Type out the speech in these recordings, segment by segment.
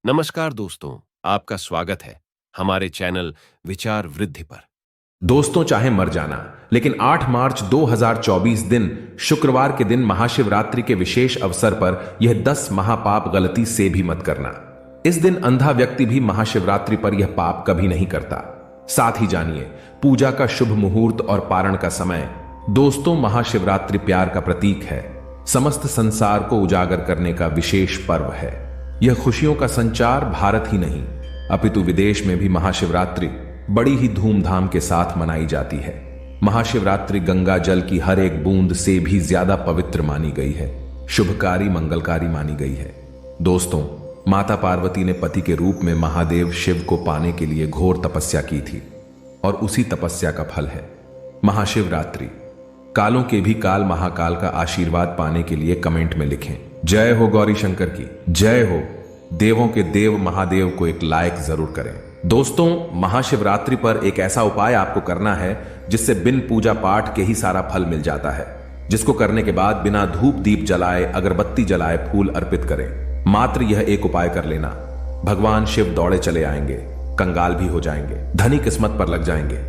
नमस्कार दोस्तों, आपका स्वागत है हमारे चैनल विचार वृद्धि पर। दोस्तों, चाहे मर जाना, लेकिन 8 मार्च 2024 दिन शुक्रवार के दिन महाशिवरात्रि के विशेष अवसर पर यह 10 महापाप गलती से भी मत करना। इस दिन अंधा व्यक्ति भी महाशिवरात्रि पर यह पाप कभी नहीं करता। साथ ही जानिए पूजा का शुभ मुहूर्त और पारण का समय। दोस्तों, महाशिवरात्रि प्यार का प्रतीक है। समस्त संसार को उजागर करने का विशेष पर्व है। यह खुशियों का संचार भारत ही नहीं अपितु विदेश में भी महाशिवरात्रि बड़ी ही धूमधाम के साथ मनाई जाती है। महाशिवरात्रि गंगा जल की हर एक बूंद से भी ज्यादा पवित्र मानी गई है, शुभकारी मंगलकारी मानी गई है। दोस्तों, माता पार्वती ने पति के रूप में महादेव शिव को पाने के लिए घोर तपस्या की थी और उसी तपस्या का फल है महाशिवरात्रि। कालों के भी काल महाकाल का आशीर्वाद पाने के लिए कमेंट में लिखें, जय हो गौरी शंकर की जय हो। देवों के देव महादेव को एक लाइक जरूर करें। दोस्तों, महाशिवरात्रि पर एक ऐसा उपाय आपको करना है जिससे बिन पूजा पाठ के ही सारा फल मिल जाता है, जिसको करने के बाद बिना धूप दीप जलाए, अगरबत्ती जलाए फूल अर्पित करें। मात्र यह एक उपाय कर लेना, भगवान शिव दौड़े चले आएंगे, कंगाल भी हो जाएंगे, धनी किस्मत पर लग जाएंगे।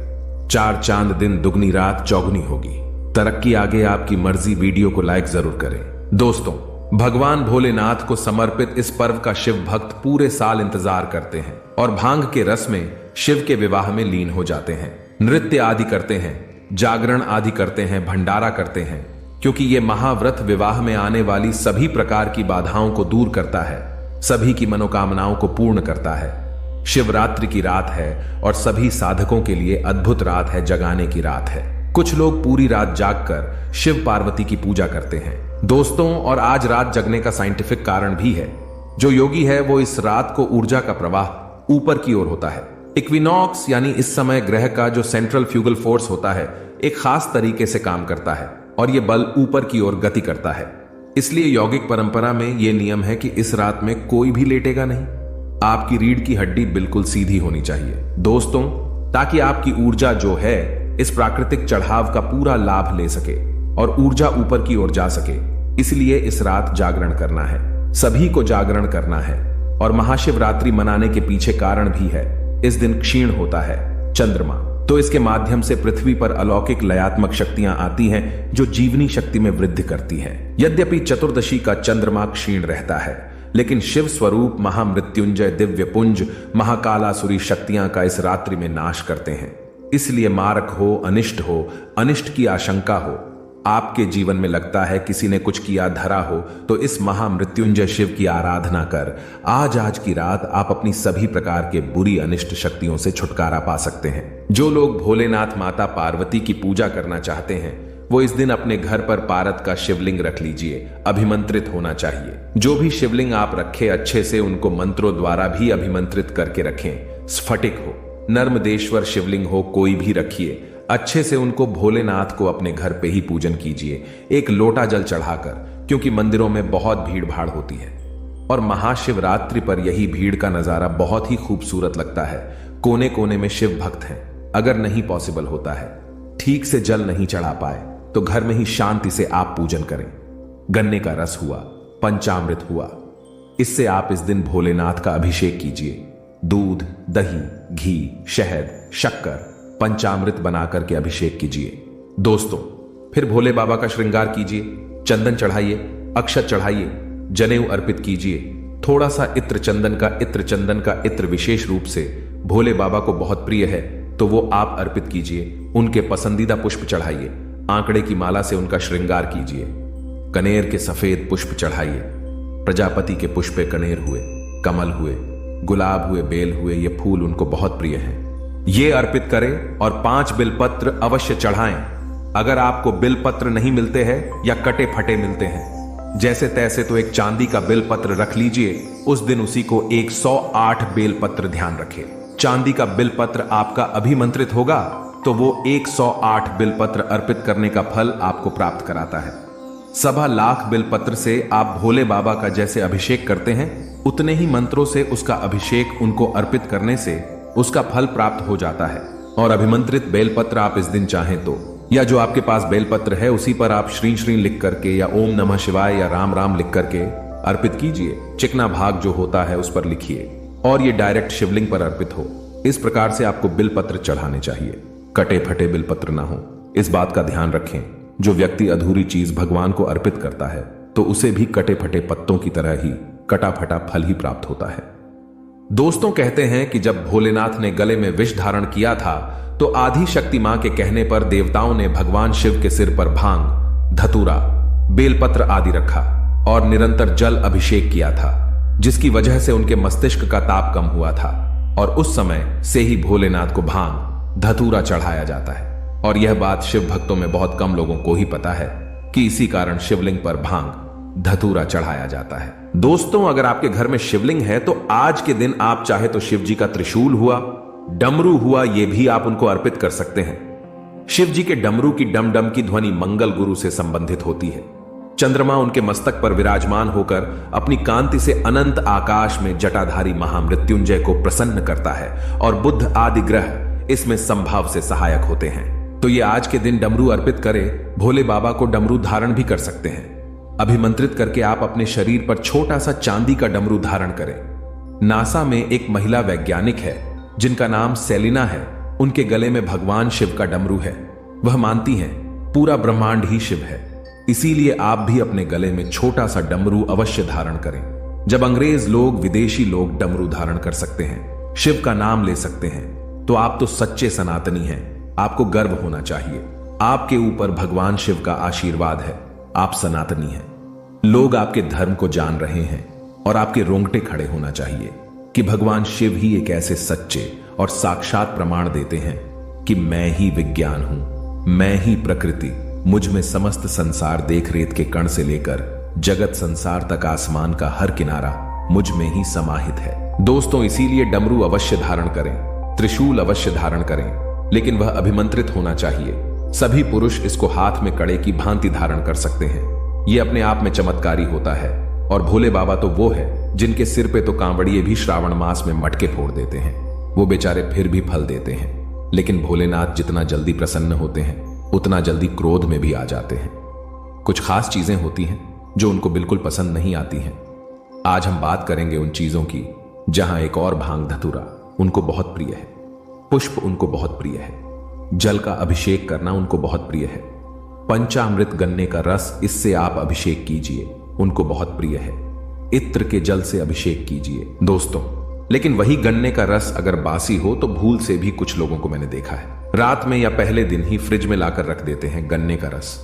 4 चांद दिन दुगनी रात चौगुनी होगी। तरक्की आगे आपकी मर्जी। वीडियो को लाइक जरूर करें। दोस्तों, भगवान भोलेनाथ को समर्पित इस पर्व का शिव भक्त पूरे साल इंतजार करते हैं और भांग के रस में शिव के विवाह में लीन हो जाते हैं। नृत्य आदि करते हैं, जागरण आदि करते हैं, भंडारा करते हैं, क्योंकि ये महाव्रत विवाह में आने वाली सभी प्रकार की बाधाओं को दूर करता है, सभी की मनोकामनाओं को पूर्ण करता है। शिवरात्रि की रात है और सभी साधकों के लिए अद्भुत रात है, जगाने की रात है। कुछ लोग पूरी रात जागकर शिव पार्वती की पूजा करते हैं। दोस्तों, और आज रात जगने का साइंटिफिक कारण भी है। जो योगी है वो इस रात को ऊर्जा का प्रवाह ऊपर की ओर होता है। इक्विनॉक्स यानी इस समय ग्रह का जो सेंट्रल फ्यूगल फोर्स होता है एक खास तरीके से काम करता है और ये बल ऊपर की ओर गति करता है। इसलिए यौगिक परंपरा में यह नियम है कि इस रात में कोई भी लेटेगा नहीं। आपकी रीढ़ की हड्डी बिल्कुल सीधी होनी चाहिए दोस्तों, ताकि आपकी ऊर्जा जो है इस प्राकृतिक चढ़ाव का पूरा लाभ ले सके और ऊर्जा ऊपर की ओर जा सके। इसलिए इस रात जागरण करना है, सभी को जागरण करना है। और महाशिवरात्रि मनाने के पीछे कारण भी है। इस दिन क्षीण होता है चंद्रमा, तो इसके माध्यम से पृथ्वी पर अलौकिक लयात्मक शक्तियां आती हैं जो जीवनी शक्ति में वृद्धि करती हैं। यद्यपि चतुर्दशी का चंद्रमा क्षीण रहता है, लेकिन शिव स्वरूप महामृत्युंजय दिव्य पुंज महाकालासुरी शक्तियां का इस रात्रि में नाश करते हैं। इसलिए मारक हो, अनिष्ट की आशंका हो, आपके जीवन में लगता है किसी ने कुछ किया धरा हो, तो इस महामृत्युंजय शिव की आराधना कर आज की रात आप अपनी सभी प्रकार के बुरी अनिष्ट शक्तियों से छुटकारा पा सकते हैं। जो लोग भोलेनाथ माता पार्वती की पूजा करना चाहते हैं वो इस दिन अपने घर पर पारद का शिवलिंग रख लीजिए, अभिमंत्रित होना चाहिए। जो भी शिवलिंग आप रखें अच्छे से उनको मंत्रों द्वारा भी अभिमंत्रित करके रखें। स्फटिक हो, नर्मदेश्वर शिवलिंग हो, कोई भी रखिए, अच्छे से उनको भोलेनाथ को अपने घर पे ही पूजन कीजिए, एक लोटा जल चढ़ाकर, क्योंकि मंदिरों में बहुत भीड़ भाड़ होती है और महाशिवरात्रि पर यही भीड़ का नजारा बहुत ही खूबसूरत लगता है। कोने कोने में शिव भक्त हैं। अगर नहीं पॉसिबल होता है, ठीक से जल नहीं चढ़ा पाए, तो घर में ही शांति से आप पूजन करें। गन्ने का रस हुआ, पंचामृत हुआ, इससे आप इस दिन भोलेनाथ का अभिषेक कीजिए। दूध, दही, घी, शहद, शक्कर, पंचामृत बनाकर के अभिषेक कीजिए। दोस्तों, फिर भोले बाबा का श्रृंगार कीजिए, चंदन चढ़ाइए, अक्षत चढ़ाइए, जनेऊ अर्पित कीजिए। थोड़ा सा इत्र चंदन का इत्र विशेष रूप से भोले बाबा को बहुत प्रिय है, तो वो आप अर्पित कीजिए। उनके पसंदीदा पुष्प चढ़ाइए, आंकड़े की माला से उनका श्रृंगार कीजिए। कनेर के सफेद पुष्प चढ़ाइए। प्रजापति के पुष्पे कनेर हुए, कमल हुए, गुलाब हुए, बेल हुए, ये फूल उनको बहुत प्रिय हैं। ये अर्पित करें और 5 बिलपत्र अवश्य चढ़ाएं। अगर आपको बिलपत्र नहीं मिलते हैं या कटे फटे मिलते हैं जैसे तैसे, तो एक चांदी का बिलपत्र रख लीजिए। उस दिन उसी को 108 बेलपत्र, ध्यान रखें, चांदी का बिलपत्र आपका अभिमंत्रित होगा तो वो 108 बिलपत्र अर्पित करने का फल आपको प्राप्त कराता है। 1.25 लाख बिलपत्र से आप भोले बाबा का जैसे अभिषेक करते हैं उतने ही मंत्रों से उसका अभिषेक उनको अर्पित करने से उसका फल प्राप्त हो जाता है। और अभिमंत्रित बेलपत्र आप इस दिन चाहें तो, या जो आपके पास बेलपत्र है उसी पर आप श्री श्री लिख करके या ओम नमः शिवाय या राम राम लिख करके अर्पित कीजिए। चिकना भाग जो होता है उस पर लिखिए और ये डायरेक्ट शिवलिंग पर अर्पित हो। इस प्रकार से आपको बिलपत्र चढ़ाने चाहिए, कटे फटे बिलपत्र ना हो। इस बात का ध्यान रखें, जो व्यक्ति अधूरी चीज भगवान को अर्पित करता है तो उसे भी कटे फटे पत्तों की तरह ही कटा फटा फल ही प्राप्त होता है। दोस्तों, कहते हैं कि जब भोलेनाथ ने गले में विष धारण किया था तो आदि शक्ति मां के कहने पर देवताओं ने भगवान शिव के सिर पर भांग, धतूरा, बेलपत्र आदि रखा और निरंतर जल अभिषेक किया था, जिसकी वजह से उनके मस्तिष्क का ताप कम हुआ था। और उस समय से ही भोलेनाथ को भांग, धतूरा चढ़ाया जाता है। और यह बात शिव भक्तों में बहुत कम लोगों को ही पता है कि इसी कारण शिवलिंग पर भांग, धतूरा चढ़ाया जाता है। दोस्तों, अगर आपके घर में शिवलिंग है तो आज के दिन आप चाहे तो शिव जी का त्रिशूल हुआ, डमरू हुआ, ये भी आप उनको अर्पित कर सकते हैं। शिव जी के डमरू की डम डम की ध्वनि मंगल गुरु से संबंधित होती है। चंद्रमा उनके मस्तक पर विराजमान होकर अपनी कांति से अनंत आकाश में जटाधारी महामृत्युंजय को प्रसन्न करता है और बुध आदि ग्रह इसमें संभाव से सहायक होते हैं। तो ये आज के दिन डमरू अर्पित करें, भोले बाबा को डमरू धारण भी कर सकते हैं। अभिमंत्रित करके आप अपने शरीर पर छोटा सा चांदी का डमरू धारण करें। नासा में एक महिला वैज्ञानिक है जिनका नाम सेलिना है। उनके गले में भगवान शिव का डमरू है। वह मानती हैं पूरा ब्रह्मांड ही शिव है, इसीलिए आप भी अपने गले में छोटा सा डमरू अवश्य धारण करें। जब अंग्रेज लोग, विदेशी लोग डमरू धारण कर सकते हैं, शिव का नाम ले सकते हैं, तो आप तो सच्चे सनातनी हैं। आपको गर्व होना चाहिए। आपके ऊपर भगवान शिव का आशीर्वाद है। आप सनातनी हैं। लोग आपके धर्म को जान रहे हैं और आपके रोंगटे खड़े होना चाहिए कि भगवान शिव ही एक ऐसे सच्चे और साक्षात प्रमाण देते हैं कि मैं ही विज्ञान हूं, मैं ही प्रकृति, मुझ में समस्त संसार देख रेत के कण से लेकर जगत संसार तक आसमान का हर किनारा मुझ में ही समाहित है। दोस्तों, इसीलिए डमरू अवश्य धारण करें, त्रिशूल अवश्य धारण करें, लेकिन वह अभिमंत्रित होना चाहिए। सभी पुरुष इसको हाथ में कड़े की भांति धारण कर सकते हैं। यह अपने आप में चमत्कारी होता है। और भोले बाबा तो वो है जिनके सिर पे तो कांवड़िए भी श्रावण मास में मटके फोड़ देते हैं। वो बेचारे फिर भी फल देते हैं। लेकिन भोलेनाथ जितना जल्दी प्रसन्न होते हैं उतना जल्दी क्रोध में भी आ जाते हैं। कुछ खास चीजें होती हैं जो उनको बिल्कुल पसंद नहीं आती हैं। आज हम बात करेंगे उन चीजों की जहां एक और भांग धतूरा उनको बहुत प्रिय है, पुष्प उनको बहुत प्रिय है, जल का अभिषेक करना उनको बहुत प्रिय है, पंचामृत गन्ने का रस, इससे आप अभिषेक कीजिए, उनको बहुत प्रिय है, इत्र के जल से अभिषेक कीजिए। दोस्तों, लेकिन वही गन्ने का रस अगर बासी हो तो भूल से भी कुछ लोगों को मैंने देखा है रात में या पहले दिन ही फ्रिज में लाकर रख देते हैं गन्ने का रस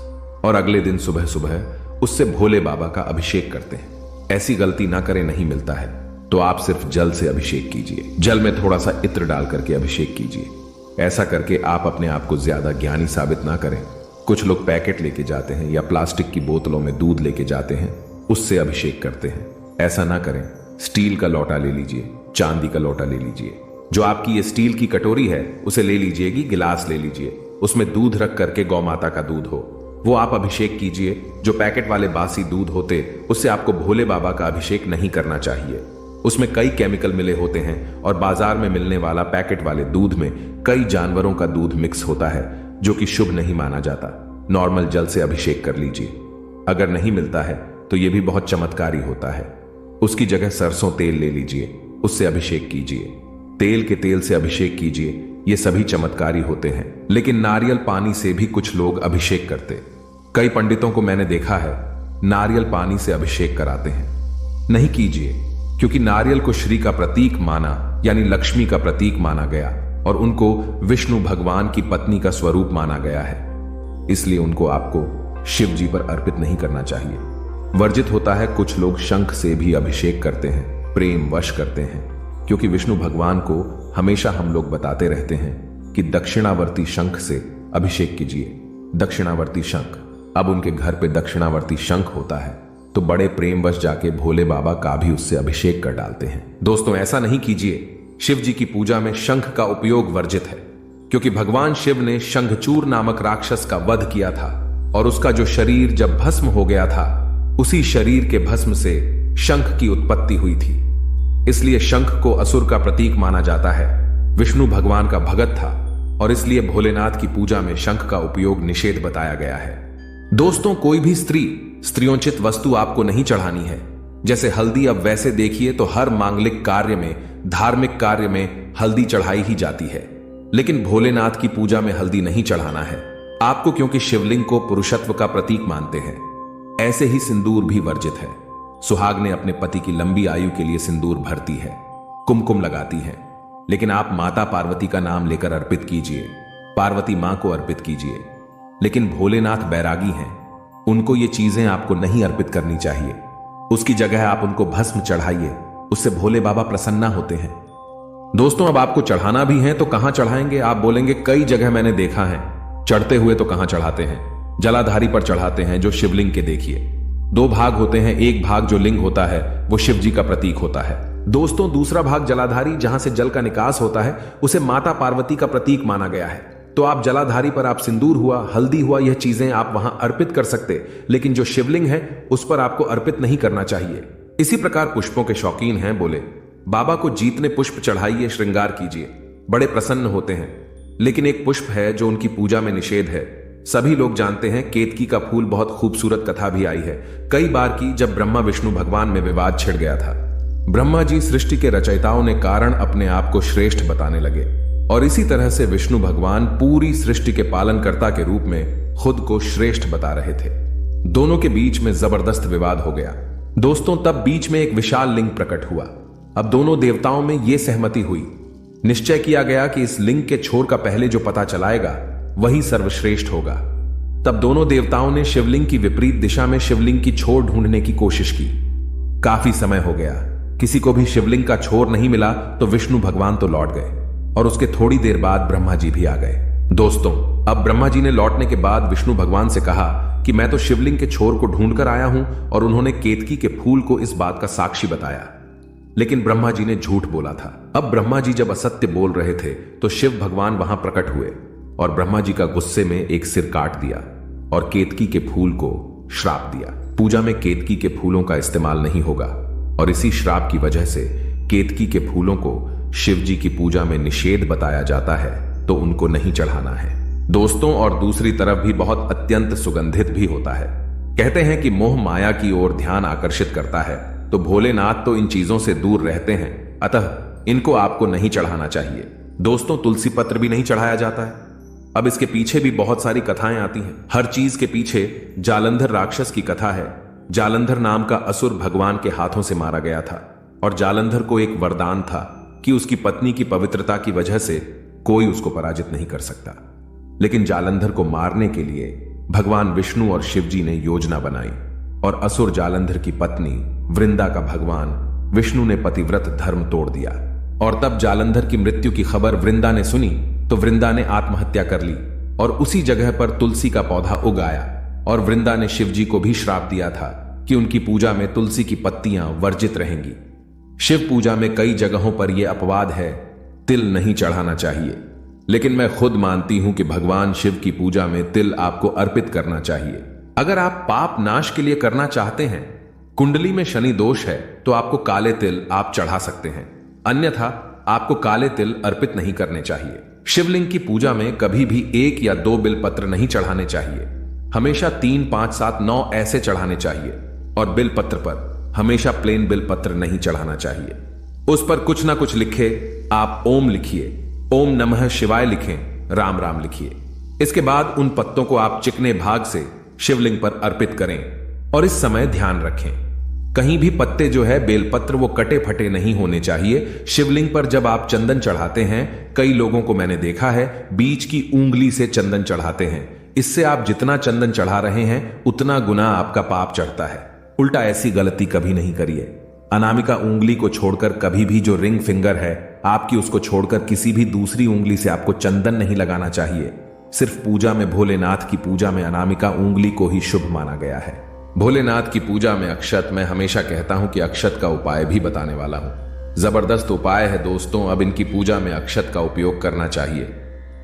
और अगले दिन सुबह सुबह उससे भोले बाबा का अभिषेक करते हैं। ऐसी गलती ना करें, नहीं मिलता है तो आप सिर्फ जल से अभिषेक कीजिए। जल में थोड़ा सा इत्र डाल करके अभिषेक कीजिए। ऐसा करके आप अपने आप को ज्यादा ज्ञानी साबित ना करें। कुछ लोग पैकेट लेके जाते हैं या प्लास्टिक की बोतलों में दूध लेके जाते हैं, उससे अभिषेक करते हैं। ऐसा ना करें। स्टील का लोटा ले लीजिए, चांदी का लोटा ले लीजिए। जो आपकी ये स्टील की कटोरी है उसे ले लीजिएगी, गिलास ले लीजिए, उसमें दूध रख करके गौ माता का दूध हो वो आप अभिषेक कीजिए। जो पैकेट वाले बासी दूध होते उससे आपको भोले बाबा का अभिषेक नहीं करना चाहिए। उसमें कई केमिकल मिले होते हैं और बाजार में मिलने वाला पैकेट वाले दूध में कई जानवरों का दूध मिक्स होता है जो कि शुभ नहीं माना जाता। नॉर्मल जल से अभिषेक कर लीजिए। अगर नहीं मिलता है तो यह भी बहुत चमत्कारी होता है। उसकी जगह सरसों तेल ले लीजिए, उससे अभिषेक कीजिए। तेल के तेल से अभिषेक कीजिए। ये सभी चमत्कारी होते हैं। लेकिन नारियल पानी से भी कुछ लोग अभिषेक करते। कई पंडितों को मैंने देखा है नारियल पानी से अभिषेक कराते हैं। नहीं कीजिए, क्योंकि नारियल को श्री का प्रतीक माना, यानी लक्ष्मी का प्रतीक माना गया और उनको विष्णु भगवान की पत्नी का स्वरूप माना गया है। इसलिए उनको आपको शिव जी पर अर्पित नहीं करना चाहिए। वर्जित होता है। कुछ लोग शंख से भी अभिषेक करते हैं, प्रेम वश करते हैं, क्योंकि विष्णु भगवान को हमेशा हम लोग बताते रहते हैं कि दक्षिणावर्ती शंख से अभिषेक कीजिए। दक्षिणावर्ती शंख, अब उनके घर पे दक्षिणावर्ती शंख होता है तो बड़े प्रेम वश जाके भोले बाबा का भी उससे अभिषेक कर डालते हैं। दोस्तों, ऐसा नहीं कीजिए। शिव जी की पूजा में शंख का उपयोग वर्जित है, क्योंकि भगवान शिव ने शंखचूर नामक राक्षस का वध किया था और उसका जो शरीर जब भस्म हो गया था उसी शरीर के भस्म से शंख की उत्पत्ति हुई थी। इसलिए शंख को असुर का प्रतीक माना जाता है। विष्णु भगवान का भगत था और इसलिए भोलेनाथ की पूजा में शंख का उपयोग निषेध बताया गया है। दोस्तों, कोई भी स्त्रियोचित वस्तु आपको नहीं चढ़ानी है। जैसे हल्दी अब वैसे देखिए तो हर मांगलिक कार्य में, धार्मिक कार्य में हल्दी चढ़ाई ही जाती है, लेकिन भोलेनाथ की पूजा में हल्दी नहीं चढ़ाना है आपको, क्योंकि शिवलिंग को पुरुषत्व का प्रतीक मानते हैं। ऐसे ही सिंदूर भी वर्जित है। सुहागने अपने पति की लंबी आयु के लिए सिंदूर भरती है, कुमकुम लगाती है, लेकिन आप माता पार्वती का नाम लेकर अर्पित कीजिए, पार्वती मां को अर्पित कीजिए। लेकिन भोलेनाथ बैरागी हैं, उनको ये चीजें आपको नहीं अर्पित करनी चाहिए। उसकी जगह आप उनको भस्म चढ़ाइए, उससे भोले बाबा प्रसन्न होते हैं। दोस्तों, अब आपको चढ़ाना भी है तो कहां चढ़ाएंगे? आप बोलेंगे कई जगह मैंने देखा है, चढ़ते हुए तो कहां चढ़ाते हैं? जलाधारी पर चढ़ाते हैं, जो शिवलिंग के देखिए 2 भाग होते हैं। एक भाग जो लिंग होता है वो शिव जी का प्रतीक होता है दोस्तों। दूसरा भाग जलाधारी, जहां से जल का निकास होता है, उसे माता पार्वती का प्रतीक माना गया है। तो आप जलाधारी पर आप सिंदूर हुआ, हल्दी हुआ, यह चीजें आप वहां अर्पित कर सकते, लेकिन जो शिवलिंग है उस पर आपको अर्पित नहीं करना चाहिए। इसी प्रकार पुष्पों के शौकीन हैं, बोले बाबा को जीतने पुष्प चढ़ाइए, श्रृंगार कीजिए, बड़े प्रसन्न होते हैं। लेकिन एक पुष्प है जो उनकी पूजा में निषेध है। सभी लोग जानते हैं केतकी का फूल बहुत खूबसूरत कथा भी आई है कई बार की, जब ब्रह्मा विष्णु भगवान में विवाद छिड़ गया था। ब्रह्मा जी सृष्टि के रचयिताओं ने कारण अपने आप को श्रेष्ठ बताने लगे, और इसी तरह से विष्णु भगवान पूरी सृष्टि के पालनकर्ता के रूप में खुद को श्रेष्ठ बता रहे थे। दोनों के बीच में जबरदस्त विवाद हो गया दोस्तों। तब बीच में एक विशाल लिंग प्रकट हुआ। अब दोनों देवताओं में यह सहमति हुई, निश्चय किया गया कि इस लिंग के छोर का पहले जो पता चलाएगा वही सर्वश्रेष्ठ होगा। तब दोनों देवताओं ने शिवलिंग की विपरीत दिशा में शिवलिंग की छोर ढूंढने की कोशिश की। काफी समय हो गया, किसी को भी शिवलिंग का छोर नहीं मिला, तो विष्णु भगवान तो लौट गए और उसके थोड़ी देर बाद ब्रह्मा जी भी आ गए। दोस्तों, अब ब्रह्मा जी ने लौटने के बाद विष्णु भगवान से कहा कि मैं तो शिवलिंग के छोर को ढूंढ कर आया हूं, और उन्होंने केतकी के फूल को इस बात का साक्षी बताया। लेकिन ब्रह्मा जी ने झूठ बोला था। अब ब्रह्मा जी जब असत्य बोल रहे थे तो शिव भगवान वहां प्रकट हुए और ब्रह्मा जी का गुस्से में एक सिर काट दिया और केतकी के फूल को श्राप दिया। पूजा में केतकी के फूलों का इस्तेमाल नहीं होगा, और इसी श्राप की वजह से केतकी के फूलों को शिव जी की पूजा में निषेध बताया जाता है, तो उनको नहीं चढ़ाना है दोस्तों। और दूसरी तरफ भी बहुत अत्यंत सुगंधित भी होता है। कहते हैं कि मोह माया की ओर ध्यान आकर्षित करता है, तो भोलेनाथ तो इन चीजों से दूर रहते हैं, अतः इनको आपको नहीं चढ़ाना चाहिए दोस्तों। तुलसी पत्र भी नहीं चढ़ाया जाता है। अब इसके पीछे भी बहुत सारी कथाएं आती हैं। हर चीज के पीछे जालंधर राक्षस की कथा है। जालंधर नाम का असुर भगवान के हाथों से मारा गया था, और जालंधर को एक वरदान था कि उसकी पत्नी की पवित्रता की वजह से कोई उसको पराजित नहीं कर सकता। लेकिन जालंधर को मारने के लिए भगवान विष्णु और शिव जी ने योजना बनाई, और असुर जालंधर की पत्नी वृंदा का भगवान विष्णु ने पतिव्रत धर्म तोड़ दिया। और तब जालंधर की मृत्यु की खबर वृंदा ने सुनी, तो वृंदा ने आत्महत्या कर ली, और उसी जगह पर तुलसी का पौधा उगाया। और वृंदा ने शिव जी को भी श्राप दिया था कि उनकी पूजा में तुलसी की पत्तियां वर्जित रहेंगी। शिव पूजा में कई जगहों पर यह अपवाद है, तिल नहीं चढ़ाना चाहिए, लेकिन मैं खुद मानती हूं कि भगवान शिव की पूजा में तिल आपको अर्पित करना चाहिए। अगर आप पाप नाश के लिए करना चाहते हैं, कुंडली में शनि दोष है, तो आपको काले तिल आप चढ़ा सकते हैं, अन्यथा आपको काले तिल अर्पित नहीं करने चाहिए। शिवलिंग की पूजा में कभी भी 1 या 2 बिलपत्र नहीं चढ़ाने चाहिए, हमेशा 3, 5, 7, 9 ऐसे चढ़ाने चाहिए। और बिलपत्र पर हमेशा प्लेन बिलपत्र नहीं चढ़ाना चाहिए, उस पर कुछ ना कुछ लिखे। आप ओम लिखिए, ओम नमः शिवाय लिखें, राम राम लिखिए। इसके बाद उन पत्तों को आप चिकने भाग से शिवलिंग पर अर्पित करें, और इस समय ध्यान रखें, कहीं भी पत्ते जो है बेलपत्र वो कटे फटे नहीं होने चाहिए। शिवलिंग पर जब आप चंदन चढ़ाते हैं, कई लोगों को मैंने देखा है बीच की उंगली से चंदन चढ़ाते हैं। इससे आप जितना चंदन चढ़ा रहे हैं उतना गुना आपका पाप चढ़ता है। उल्टा ऐसी गलती कभी नहीं करिए। अनामिका उंगली को छोड़कर कभी भी जो रिंग फिंगर है आपकी, उसको छोड़कर किसी भी दूसरी उंगली से आपको चंदन नहीं लगाना चाहिए। सिर्फ पूजा में, भोलेनाथ की पूजा में अनामिका उंगली को ही शुभ माना गया है। भोलेनाथ की पूजा में अक्षत, मैं हमेशा कहता हूं कि अक्षत का उपाय भी बताने वाला हूं। जबरदस्त उपाय है दोस्तों। अब इनकी पूजा में अक्षत का उपयोग करना चाहिए।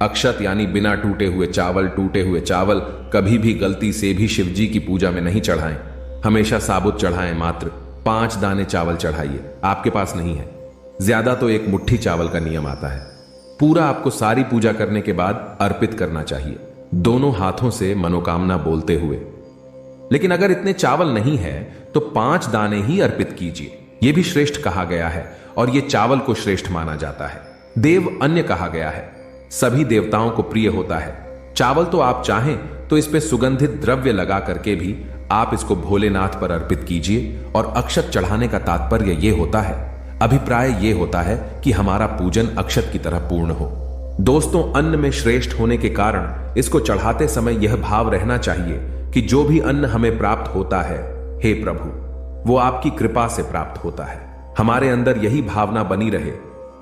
अक्षत यानी बिना टूटे हुए चावल। टूटे हुए चावल कभी भी गलती से भी शिव जी की पूजा में नहीं चढ़ाएं, हमेशा साबुत चढ़ाएं। मात्र 5 दाने चावल चढ़ाइए, आपके पास नहीं है ज्यादा तो 1 मुट्ठी चावल का नियम आता है। पूरा आपको सारी पूजा करने के बाद अर्पित करना चाहिए, दोनों हाथों से मनोकामना बोलते हुए। लेकिन अगर इतने चावल नहीं है तो 5 दाने ही अर्पित कीजिए, यह भी श्रेष्ठ कहा गया है और यह चावल को श्रेष्ठ माना जाता है। देव अन्य कहा गया है, सभी देवताओं को प्रिय होता है। चावल तो आप चाहें तो इस पे सुगंधित द्रव्य लगा करके भी आप इसको भोलेनाथ पर अर्पित कीजिए और अक्षत चढ़ाने का तात्पर्य यह होता है, अभिप्राय यह होता है कि हमारा पूजन अक्षत की तरह पूर्ण हो। दोस्तों, अन्न में श्रेष्ठ होने के कारण इसको चढ़ाते समय यह भाव रहना चाहिए कि जो भी अन्न हमें प्राप्त होता है, हे प्रभु, वो आपकी कृपा से प्राप्त होता है। हमारे अंदर यही भावना बनी रहे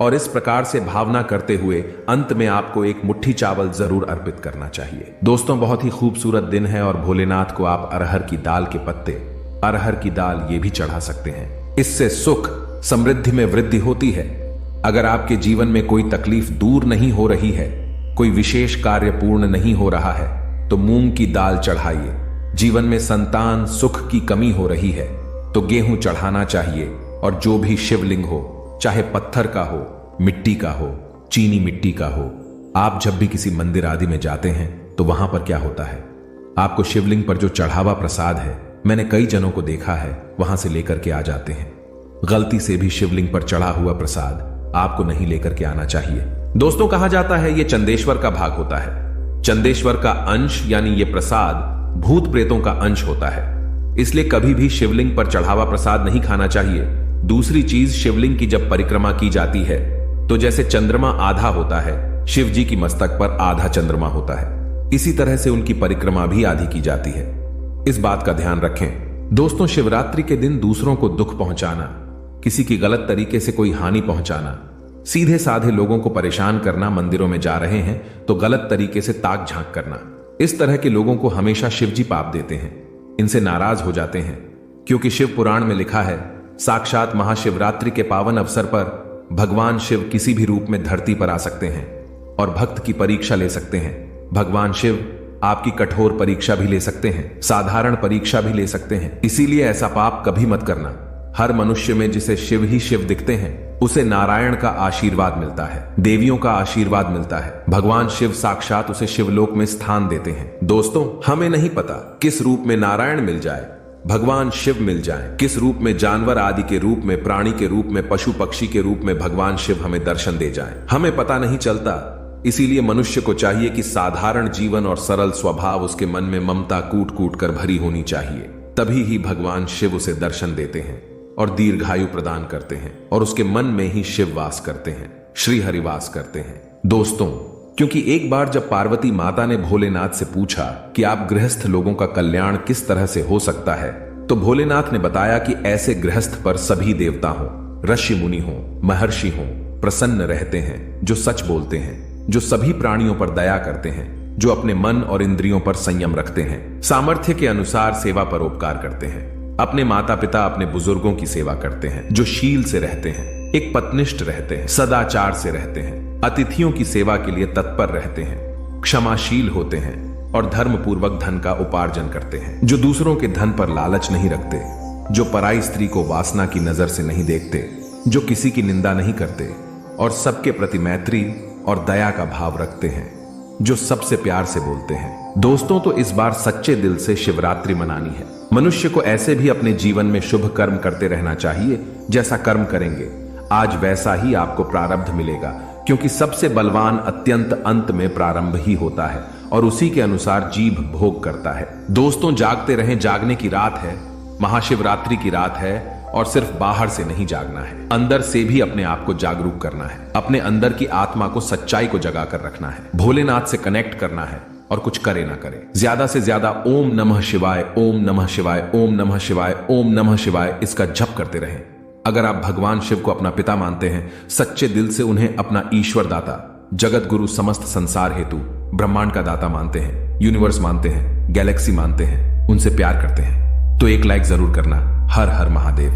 और इस प्रकार से भावना करते हुए अंत में आपको एक मुट्ठी चावल जरूर अर्पित करना चाहिए। दोस्तों, बहुत ही खूबसूरत दिन है और भोलेनाथ को आप अरहर की दाल के पत्ते, अरहर की दाल ये भी चढ़ा सकते हैं। इससे सुख समृद्धि में वृद्धि होती है। अगर आपके जीवन में कोई तकलीफ दूर नहीं हो रही है, कोई विशेष कार्य पूर्ण नहीं हो रहा है, तो मूंग की दाल चढ़ाइए। जीवन में संतान सुख की कमी हो रही है तो गेहूं चढ़ाना चाहिए। और जो भी शिवलिंग हो, चाहे पत्थर का हो, मिट्टी का हो, चीनी मिट्टी का हो, आप जब भी किसी मंदिर आदि में जाते हैं तो वहां पर क्या होता है, आपको शिवलिंग पर जो चढ़ावा प्रसाद है, मैंने कई जनों को देखा है, वहां से लेकर के आ जाते हैं। गलती से भी शिवलिंग पर चढ़ा हुआ प्रसाद आपको नहीं लेकर के आना चाहिए। दोस्तों, कहा जाता है यह चंदेश्वर का भाग होता है। चंदेश्वर का अंश यानी यह प्रसाद भूत प्रेतों का अंश होता है, इसलिए कभी भी शिवलिंग पर चढ़ावा प्रसाद नहीं खाना चाहिए। दूसरी चीज, शिवलिंग की जब परिक्रमा की जाती है तो जैसे चंद्रमा आधा होता है, शिव जी की मस्तक पर आधा चंद्रमा होता है, इसी तरह से उनकी परिक्रमा भी आधी की जाती है। इस बात का ध्यान रखें। दोस्तों, शिवरात्रि के दिन दूसरों को दुख पहुंचाना, किसी की गलत तरीके से कोई हानि पहुंचाना, सीधे साधे लोगों को परेशान करना, मंदिरों में जा रहे हैं तो गलत तरीके से ताक झांक करना, इस तरह के लोगों को हमेशा शिवजी पाप देते हैं, इनसे नाराज हो जाते हैं। क्योंकि शिव पुराण में लिखा है, साक्षात महाशिवरात्रि के पावन अवसर पर भगवान शिव किसी भी रूप में धरती पर आ सकते हैं और भक्त की परीक्षा ले सकते हैं। भगवान शिव आपकी कठोर परीक्षा भी ले सकते हैं, साधारण परीक्षा भी ले सकते हैं। इसीलिए ऐसा पाप कभी मत करना। हर मनुष्य में जिसे शिव ही शिव दिखते हैं, उसे नारायण का आशीर्वाद मिलता है, देवियों का आशीर्वाद मिलता है। भगवान शिव साक्षात उसे शिवलोक में स्थान देते हैं। दोस्तों, हमें नहीं पता किस रूप में नारायण मिल जाए, भगवान शिव मिल जाए, किस रूप में जानवर आदि के रूप में, प्राणी के रूप में, पशु पक्षी के रूप में भगवान शिव हमें दर्शन दे जाएं, हमें पता नहीं चलता। इसीलिए मनुष्य को चाहिए कि साधारण जीवन और सरल स्वभाव, उसके मन में ममता कूट कूट कर भरी होनी चाहिए, तभी ही भगवान शिव उसे दर्शन देते हैं और दीर्घायु प्रदान करते हैं और उसके मन में ही शिव वास करते हैं, श्री हरिवास करते हैं। दोस्तों, क्योंकि एक बार जब पार्वती माता ने भोलेनाथ से पूछा कि आप गृहस्थ लोगों का कल्याण किस तरह से हो सकता है, तो भोलेनाथ ने बताया कि ऐसे गृहस्थ पर सभी देवता हो, ऋषि मुनि हो, महर्षि हो, प्रसन्न रहते हैं, जो सच बोलते हैं, जो सभी प्राणियों पर दया करते हैं, जो अपने मन और इंद्रियों पर संयम रखते हैं, सामर्थ्य के अनुसार सेवा परोपकार करते हैं, अपने माता पिता, अपने बुजुर्गों की सेवा करते हैं, जो शील से रहते हैं, एक पत्निष्ठ रहते हैं, सदाचार से रहते हैं, अतिथियों की सेवा के लिए तत्पर रहते हैं, क्षमाशील होते हैं और धर्म पूर्वक धन का उपार्जन करते हैं, जो दूसरों के धन पर लालच नहीं रखते, जो पराई स्त्री को वासना की नजर से नहीं देखते, जो किसी की निंदा नहीं करते और सबके प्रति मैत्री और दया का भाव रखते हैं, जो सबसे प्यार से बोलते हैं। दोस्तों, तो इस बार सच्चे दिल से शिवरात्रि मनानी है। मनुष्य को ऐसे भी अपने जीवन में शुभ कर्म करते रहना चाहिए। जैसा कर्म करेंगे आज वैसा ही आपको प्रारब्ध मिलेगा, क्योंकि सबसे बलवान अत्यंत अंत में प्रारंभ ही होता है और उसी के अनुसार जीभ भोग करता है। दोस्तों, जागते रहें, जागने की रात है, महाशिवरात्रि की रात है और सिर्फ बाहर से नहीं जागना है, अंदर से भी अपने आप को जागरूक करना है, अपने अंदर की आत्मा को, सच्चाई को जगा कर रखना है, भोलेनाथ से कनेक्ट करना है और कुछ करे ना करे। ज्यादा से ज्यादा ओम नमः शिवाय, ओम नमः शिवाय, ओम नमः शिवाय, ओम नमः शिवाय इसका जप करते रहें। अगर आप भगवान शिव को अपना पिता मानते हैं, सच्चे दिल से उन्हें अपना ईश्वर दाता, जगत गुरु, समस्त संसार हेतु, ब्रह्मांड का दाता मानते हैं, यूनिवर्स मानते हैं, गैलेक्सी मानते हैं, उनसे प्यार करते हैं, तो एक लाइक जरूर करना। हर हर महादेव।